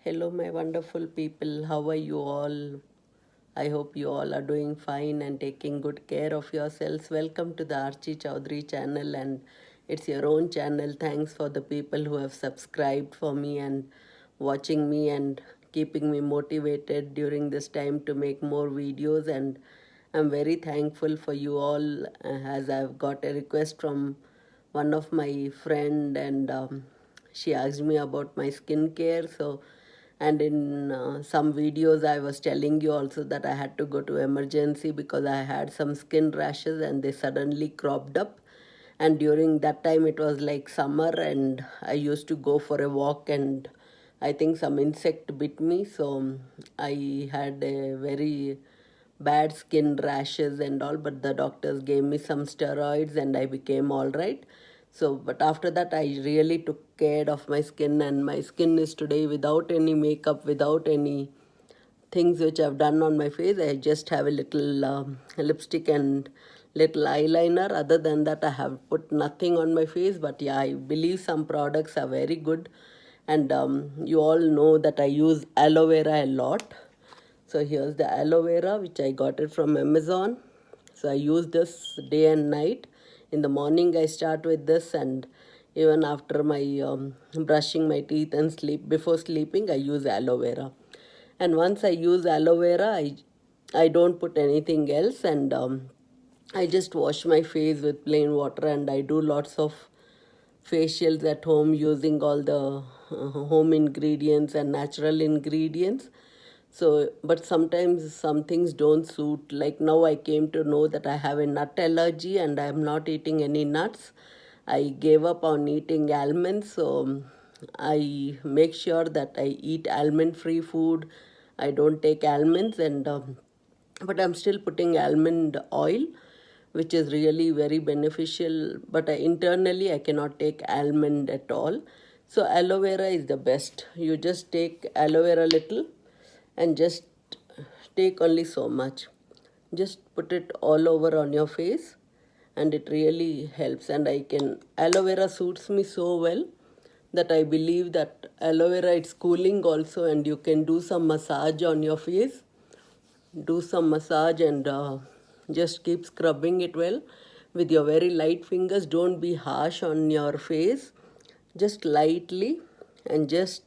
Hello, my wonderful people. How are you all? I hope you all are doing fine and taking good care of yourselves. Welcome to the Archie Chaudhary channel, and it's your own channel. Thanks for the people who have subscribed for me and watching me and keeping me motivated during this time to make more videos. And I'm very thankful for you all, as I've got a request from one of my friend, and she asked me about my skincare. So, and in some videos I was telling you also that I had to go to emergency because I had some skin rashes and they suddenly cropped up. And during that time it was like summer, and I used to go for a walk, and I think some insect bit me. So I had a very bad skin rashes and all, but the doctors gave me some steroids and I became all right. So, but after that, I really took care of my skin, and my skin is today without any makeup, without any things which I've done on my face. I just have a little lipstick and little eyeliner. Other than that, I have put nothing on my face. But yeah, I believe some products are very good, and you all know that I use aloe vera a lot. So here's the aloe vera which I got it from Amazon. So I use this day and night. In the morning I start with this, and even after my brushing my teeth and sleep before sleeping I use aloe vera. And once I use aloe vera, I don't put anything else, and I just wash my face with plain water, and I do lots of facials at home using all the home ingredients and natural ingredients. So, but sometimes some things don't suit. Like now, I came to know that I have a nut allergy and I am not eating any nuts. I gave up on eating almonds, so I make sure that I eat almond free food. I don't take almonds, and but I'm still putting almond oil, which is really very beneficial. But internally, I cannot take almond at all. So aloe vera is the best. You just take aloe vera little, and just take only so much. Just put it all over on your face, and it really helps. And I can aloe vera suits me so well that I believe that aloe vera, it's cooling also, and you can do some massage on your face. Do some massage, and just keep scrubbing it well with your very light fingers. Don't be harsh on your face, just lightly, and just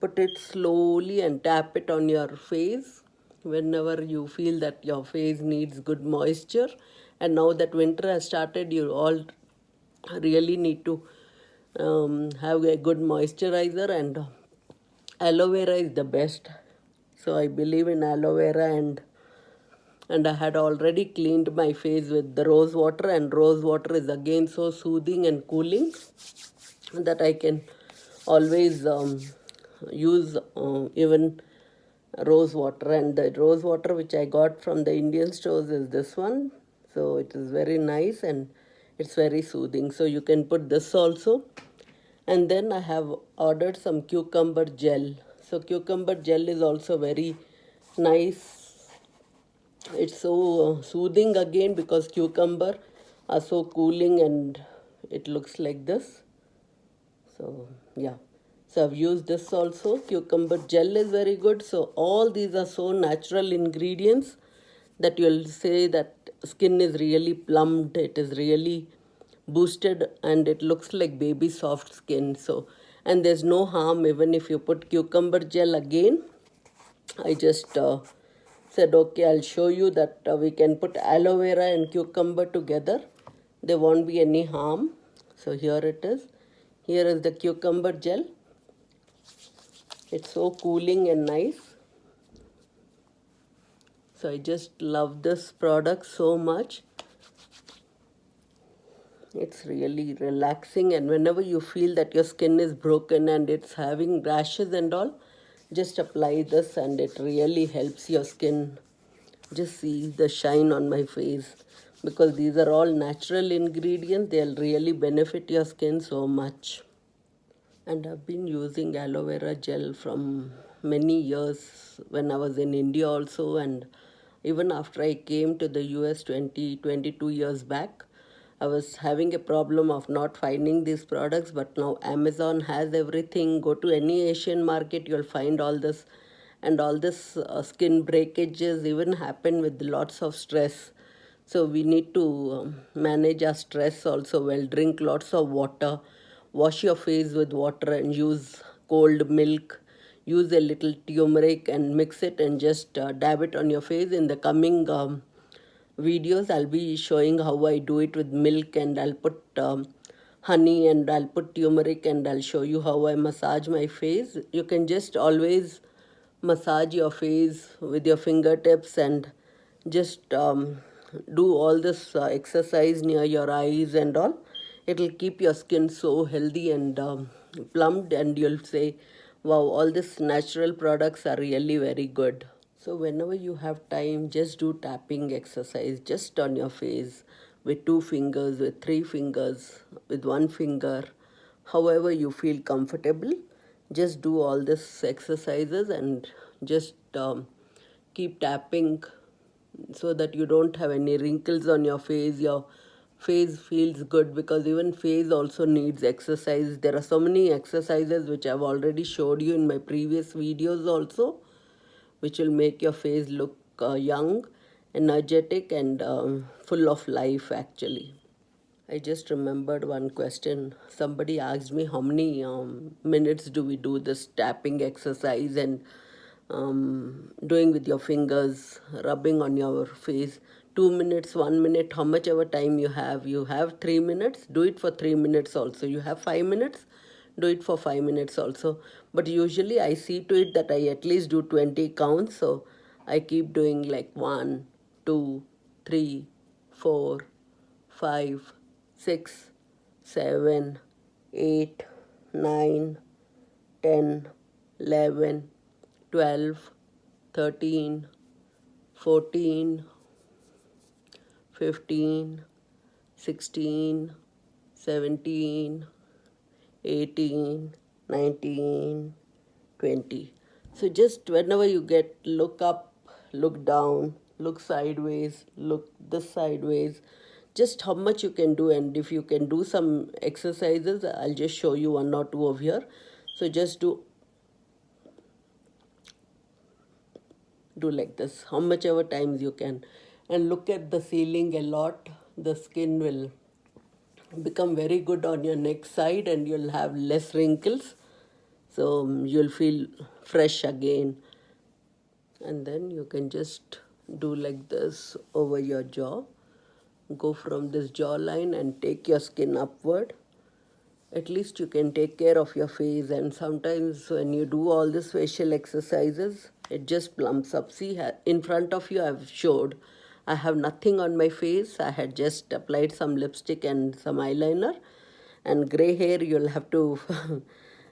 put it slowly and tap it on your face whenever you feel that your face needs good moisture. And now that winter has started, you all really need to have a good moisturizer, and aloe vera is the best. So I believe in aloe vera, and I had already cleaned my face with the rose water, and rose water is again so soothing and cooling that I can always use even rose water. And the rose water which I got from the Indian stores is this one. So it is very nice and it's very soothing. So you can put this also. And then I have ordered some cucumber gel. So cucumber gel is also very nice. It's so soothing again because cucumber are so cooling, and it looks like this. So yeah, so I've used this also. Cucumber gel is very good. So all these are so natural ingredients that you'll say that skin is really plumped, it is really boosted, and it looks like baby soft skin. So, and there's no harm even if you put cucumber gel again. I just said, okay, I'll show you that we can put aloe vera and cucumber together. There won't be any harm. So here it is. Here is the cucumber gel. It's so cooling and nice. So I just love this product so much. It's really relaxing, and whenever you feel that your skin is broken and it's having rashes and all, just apply this and it really helps your skin. Just see the shine on my face, because these are all natural ingredients. They'll really benefit your skin so much. And I've been using aloe vera gel from many years when I was in India also, and even after I came to the US 22 years back. I was having a problem of not finding these products, but now Amazon has everything. Go to any Asian market, you'll find all this, and all this skin breakages even happen with lots of stress. So we need to manage our stress also well. Drink lots of water, wash your face with water, and use cold milk. Use a little turmeric and mix it and just dab it on your face. In the coming videos, I'll be showing how I do it with milk, and I'll put honey, and I'll put turmeric, and I'll show you how I massage my face. You can just always massage your face with your fingertips and just do all this exercise near your eyes and all. It'll keep your skin so healthy and plumped, and you'll say, wow, all these natural products are really very good. So whenever you have time, just do tapping exercise just on your face with 2 fingers, with 3 fingers, with 1 finger, however you feel comfortable. Just do all these exercises and just keep tapping so that you don't have any wrinkles on your face. Your face feels good, because even face also needs exercise. There are so many exercises which I've already showed you in my previous videos also, which will make your face look young, energetic, and full of life actually. I just remembered one question. Somebody asked me how many minutes do we do this tapping exercise and doing with your fingers, rubbing on your face. 2 minutes, 1 minute, how much ever time you have. You have 3 minutes, do it for 3 minutes also. You have 5 minutes, do it for 5 minutes also. But usually I see to it that I at least do 20 counts. So I keep doing like 1, 2, 3, 4, 5, 6, 7, 8, 9, 10, 11, 12, 13, 14, 15, 16, 17, 18, 19, 20. So just whenever you get, look up, look down, look sideways, look this sideways, just how much you can do. And if you can do some exercises, I'll just show you 1 or 2 over here. So just do like this, how much ever times you can, and look at the ceiling a lot. The skin will become very good on your neck side, and you'll have less wrinkles, so you'll feel fresh again. And then you can just do like this over your jaw. Go from this jawline and take your skin upward. At least you can take care of your face. And sometimes when you do all these facial exercises, it just plumps up. See, in front of you I've showed I have nothing on my face. I had just applied some lipstick and some eyeliner. And gray hair you'll have to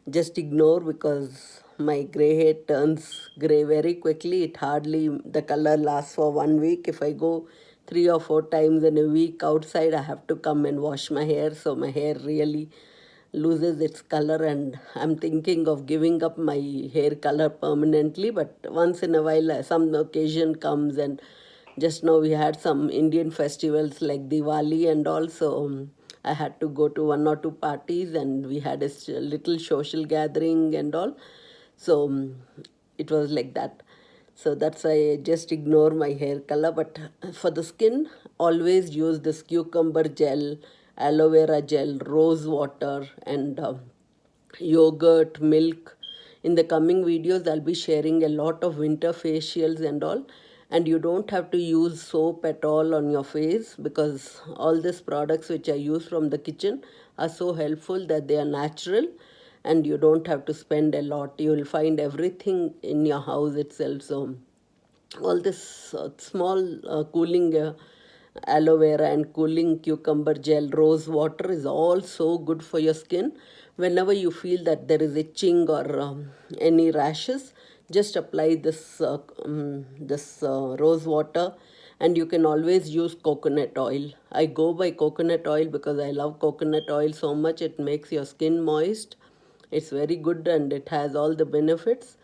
just ignore, because my gray hair turns gray very quickly. It hardly, the color lasts for 1 week. If I go 3 or 4 times in a week outside, I have to come and wash my hair. So my hair really loses its color, and I'm thinking of giving up my hair color permanently. But once in a while some occasion comes, and just now we had some Indian festivals like Diwali and also I had to go to 1 or 2 parties, and we had a little social gathering and all. So it was like that. So that's why I just ignore my hair color. But for the skin, always use this cucumber gel, aloe vera gel, rose water, and yogurt, milk. In the coming videos, I'll be sharing a lot of winter facials and all. And you don't have to use soap at all on your face, because all these products which I use from the kitchen are so helpful that they are natural, and you don't have to spend a lot. You will find everything in your house itself. So all this small cooling aloe vera and cooling cucumber gel, rose water is all so good for your skin. Whenever you feel that there is itching or any rashes, just apply this rose water. And you can always use coconut oil. I go by coconut oil because I love coconut oil so much. It makes your skin moist. It's very good and it has all the benefits.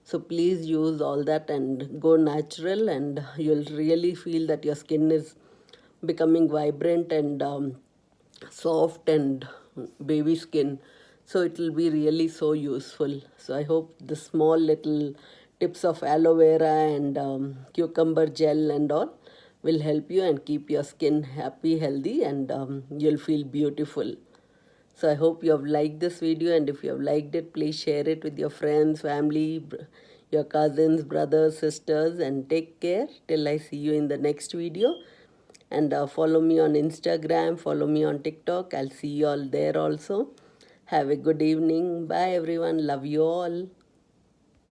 So please use all that and go natural, and you'll really feel that your skin is becoming vibrant and soft and baby skin, so it will be really so useful. So I hope the small little tips of aloe vera and cucumber gel and all will help you and keep your skin happy, healthy, and you'll feel beautiful. So I hope you have liked this video, and if you have liked it, please share it with your friends, family, your cousins, brothers, sisters, and take care till I see you in the next video. And follow me on Instagram, follow me on TikTok. I'll see you all there also. Have a good evening. Bye everyone. Love you all.